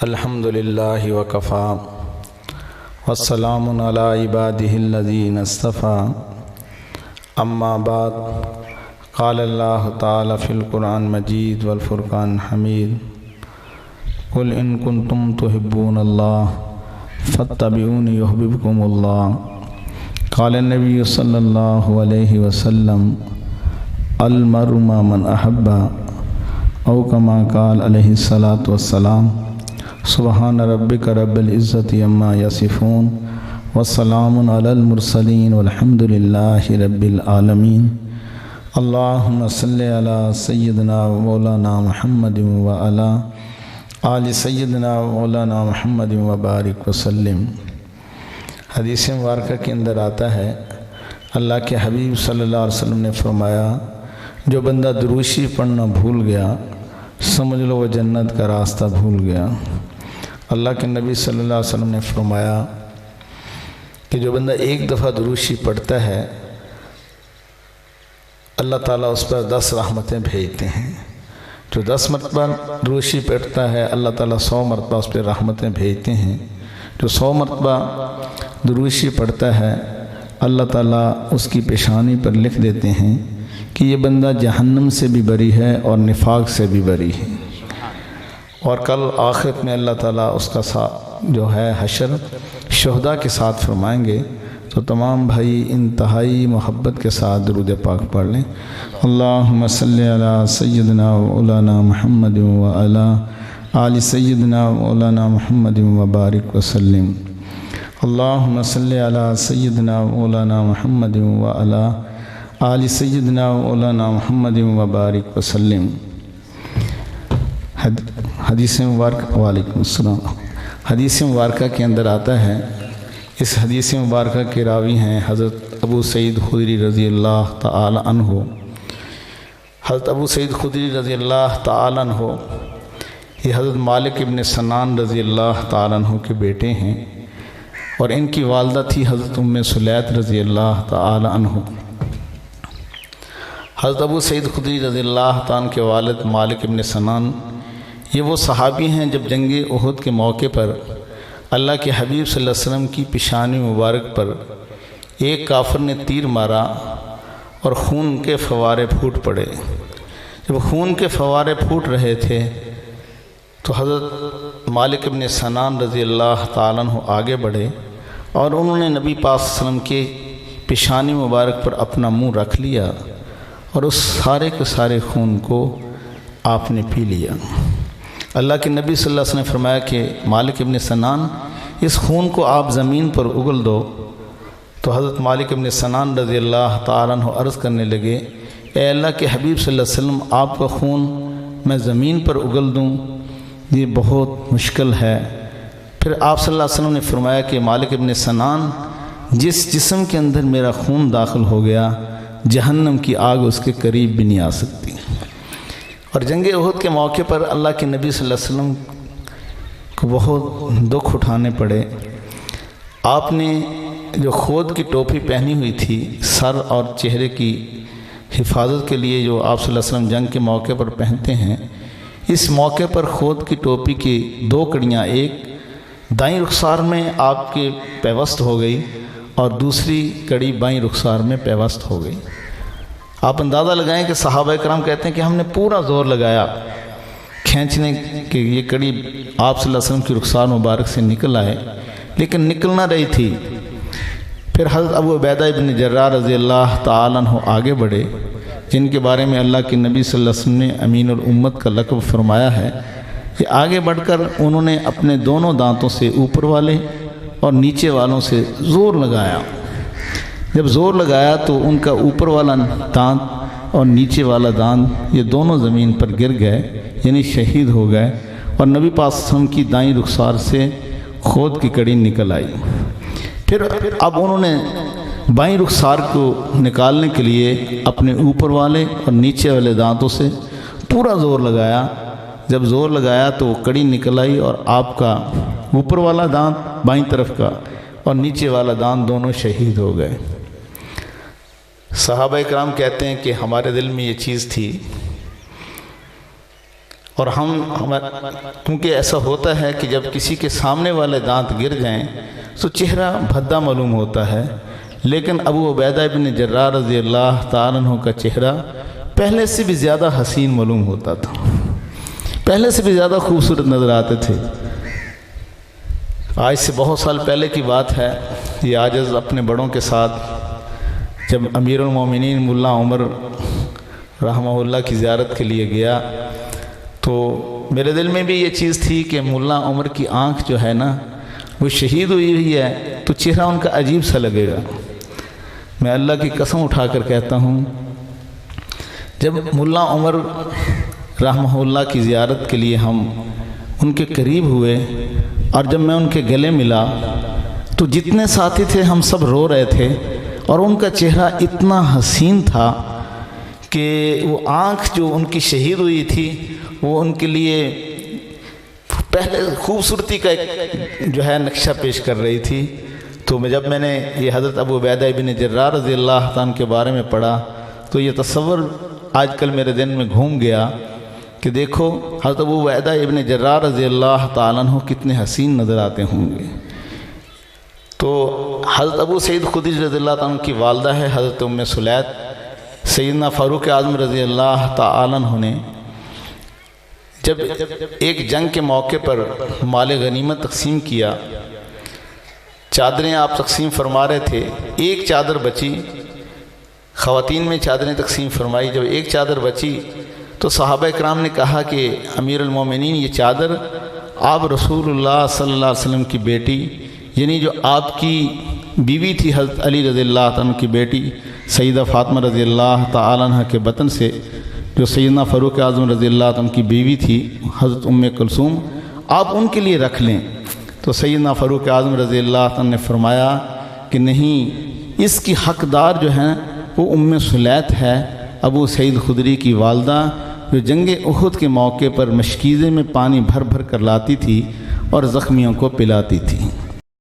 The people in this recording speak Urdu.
الحمد للہ وکفا والسلام علی عبادہ الذین اصطفیٰ اما بعد قال اللہ تعالی فی القرآن مجید والفرقان حمید قل ان کنتم تحبون اللہ فاتبعونی یحببکم اللہ قال النبی صلی اللہ علیہ وسلم المرء مع من احب او کما قال علیہ الصلاۃ والسلام سبحان ربک رب العزت عما یصفون والسلام علی المرسلین والحمد للہ رب العالمین اللہم صلی علی سیدنا و مولانا محمد وعلی آل سیدنا و مولانا محمد وبارک وسلم۔ حدیث مبارکہ کے اندر آتا ہے اللہ کے حبیب صلی اللہ علیہ وسلم نے فرمایا جو بندہ دروشی پڑھنا بھول گیا سمجھ لو وہ جنت کا راستہ بھول گیا۔ اللہ کے نبی صلی اللہ علیہ وسلم نے فرمایا کہ جو بندہ ایک دفعہ دروشی پڑھتا ہے اللہ تعالیٰ اس پر 10 رحمتیں بھیجتے ہیں۔ جو 10 مرتبہ دروشی پڑھتا ہے اللہ تعالیٰ 100 مرتبہ اس پر رحمتیں بھیجتے ہیں۔ جو 100 مرتبہ دروشی پڑھتا ہے اللہ تعالیٰ اس کی پیشانی پر لکھ دیتے ہیں کہ یہ بندہ جہنم سے بھی بری ہے اور نفاق سے بھی بری ہے، اور کل آخرت میں اللہ تعالیٰ اس کا جو ہے حشر شہداء کے ساتھ فرمائیں گے۔ تو تمام بھائی انتہائی محبت کے ساتھ درود پاک پڑھ لیں۔ اللہم صلی علی سیدنا و مولانا محمد وعلی آل سیدنا و مولانا محمد وبارک وسلم۔ اللہم صلی علی سیدنا و مولانا محمد وعلی آل سیدنا و مولانا محمد وبارک وسلم۔ حدیث مبارکہ وعلیکم السلام۔ حدیث مبارکہ کے اندر آتا ہے، اس حدیث مبارکہ کے راوی ہیں حضرت ابو سعید خدری رضی اللہ تعالی عنہ۔ حضرت ابو سعید خدری رضی اللہ تعالی عنہ یہ حضرت مالک ابن سنان رضی اللہ تعالی عنہ کے بیٹے ہیں، اور ان کی والدہ تھی حضرت ام سلیت رضی اللہ تعالی عنہ۔ حضرت ابو سعید خدری رضی اللہ تعالی عنہ کے والد مالک ابن سنان یہ وہ صحابی ہیں جب جنگ احد کے موقع پر اللہ کے حبیب صلی اللہ علیہ وسلم کی پیشانی مبارک پر ایک کافر نے تیر مارا اور خون کے فوارے پھوٹ پڑے۔ جب خون کے فوارے پھوٹ رہے تھے تو حضرت مالک ابن سنان رضی اللہ تعالیٰ عنہ آگے بڑھے اور انہوں نے نبی پاک صلی اللہ علیہ وسلم کے پیشانی مبارک پر اپنا منہ رکھ لیا اور اس سارے کے سارے خون کو آپ نے پی لیا۔ اللہ کے نبی صلی اللہ علیہ وسلم نے فرمایا کہ مالک ابن سنان اس خون کو آپ زمین پر اگل دو۔ تو حضرت مالک ابن سنان رضی اللہ تعالیٰ عنہ عرض کرنے لگے اے اللہ کے حبیب صلی اللہ علیہ وسلم آپ کا خون میں زمین پر اگل دوں یہ بہت مشکل ہے۔ پھر آپ صلی اللہ علیہ وسلم نے فرمایا کہ مالک ابن سنان جس جسم کے اندر میرا خون داخل ہو گیا جہنم کی آگ اس کے قریب بھی نہیں آ سکتی۔ اور جنگ احد کے موقع پر اللہ کے نبی صلی اللہ علیہ وسلم کو بہت دکھ اٹھانے پڑے۔ آپ نے جو خود کی ٹوپی پہنی ہوئی تھی سر اور چہرے کی حفاظت کے لیے جو آپ صلی اللہ علیہ وسلم جنگ کے موقع پر پہنتے ہیں، اس موقع پر خود کی ٹوپی کی 2 کڑیاں ایک دائیں رخسار میں آپ کے پیوست ہو گئی اور دوسری کڑی بائیں رخسار میں پیوست ہو گئی۔ آپ اندازہ لگائیں کہ صحابہ کرام کہتے ہیں کہ ہم نے پورا زور لگایا کھینچنے کہ یہ کڑی آپ صلی اللہ علیہ وسلم کی رخسار مبارک سے نکل آئے، لیکن نکل نہ رہی تھی۔ پھر حضرت ابو عبیدہ ابن جراح رضی اللہ تعالیٰ عنہ آگے بڑھے، جن کے بارے میں اللہ کے نبی صلی اللہ علیہ وسلم نے امین الامت کا لقب فرمایا ہے کہ آگے بڑھ کر انہوں نے اپنے دونوں دانتوں سے اوپر والے اور نیچے والوں سے زور لگایا۔ جب زور لگایا تو ان کا اوپر والا دانت اور نیچے والا دانت یہ دونوں زمین پر گر گئے، یعنی شہید ہو گئے، اور نبی پاک صلی اللہ علیہ وسلم کی دائیں رخسار سے خود کی کڑی نکل آئی۔ پھر اب انہوں نے بائیں رخسار کو نکالنے کے لیے اپنے اوپر والے اور نیچے والے دانتوں سے پورا زور لگایا۔ جب زور لگایا تو وہ کڑی نکل آئی اور آپ کا اوپر والا دانت بائیں طرف کا اور نیچے والا دانت دونوں شہید ہو گئے۔ صحابہ کرام کہتے ہیں کہ ہمارے دل میں یہ چیز تھی اور کیونکہ ایسا ہوتا ہے کہ جب کسی کے سامنے والے دانت گر جائیں تو چہرہ بھدا معلوم ہوتا ہے، لیکن ابو عبیدہ ابن جراح رضی اللہ تعالیٰ عنہ کا چہرہ پہلے سے بھی زیادہ حسین معلوم ہوتا تھا، پہلے سے بھی زیادہ خوبصورت نظر آتے تھے۔ آج سے بہت سال پہلے کی بات ہے، یہ عاجز اپنے بڑوں کے ساتھ جب امیر المومنین ملا عمر رحمہ اللہ کی زیارت کے لیے گیا تو میرے دل میں بھی یہ چیز تھی کہ ملا عمر کی آنکھ جو ہے نا وہ شہید ہوئی ہے تو چہرہ ان کا عجیب سا لگے گا۔ میں اللہ کی قسم اٹھا کر کہتا ہوں، جب ملا عمر رحمہ اللہ کی زیارت کے لیے ہم ان کے قریب ہوئے اور جب میں ان کے گلے ملا تو جتنے ساتھی تھے ہم سب رو رہے تھے، اور ان کا چہرہ اتنا حسین تھا کہ وہ آنکھ جو ان کی شہید ہوئی تھی وہ ان کے لیے پہلے خوبصورتی کا ایک جو ہے نقشہ پیش کر رہی تھی۔ تو جب میں نے یہ حضرت ابو عبیدہ ابن جراح رضی اللہ تعالیٰ کے بارے میں پڑھا تو یہ تصور آج کل میرے ذہن میں گھوم گیا کہ دیکھو حضرت ابو عبیدہ ابن جراح رضی اللہ تعالیٰ عنہ کتنے حسین نظر آتے ہوں گے۔ تو حضرت ابو سعید خدری رضی اللہ تعالیٰ عنہ کی والدہ ہے حضرت ام سلیت، سیدنا فاروق اعظم رضی اللہ تعالیٰ عنہ نے جب ایک جنگ کے موقع پر مال غنیمت تقسیم کیا، چادریں آپ تقسیم فرما رہے تھے، ایک چادر بچی، خواتین میں چادریں تقسیم فرمائی، جب ایک چادر بچی تو صحابہ کرام نے کہا کہ امیر المومنین یہ چادر آپ رسول اللہ صلی اللہ علیہ وسلم کی بیٹی یعنی جو آپ کی بیوی تھی حضرت علی رضی اللہ عنہ کی بیٹی سیدہ فاطمہ رضی اللہ تعالیٰ عنہ کے بطن سے جو سیدنا فاروق اعظم رضی اللہ عنہ کی بیوی تھی حضرت ام کلثوم، آپ ان کے لیے رکھ لیں۔ تو سیدنا فاروق اعظم رضی اللہ عنہ نے فرمایا کہ نہیں، اس کی حقدار جو ہیں وہ ام سلیت ہے، ابو سعید خدری کی والدہ، جو جنگ احد کے موقع پر مشکیزے میں پانی بھر بھر کر لاتی تھی اور زخمیوں کو پلاتی تھی۔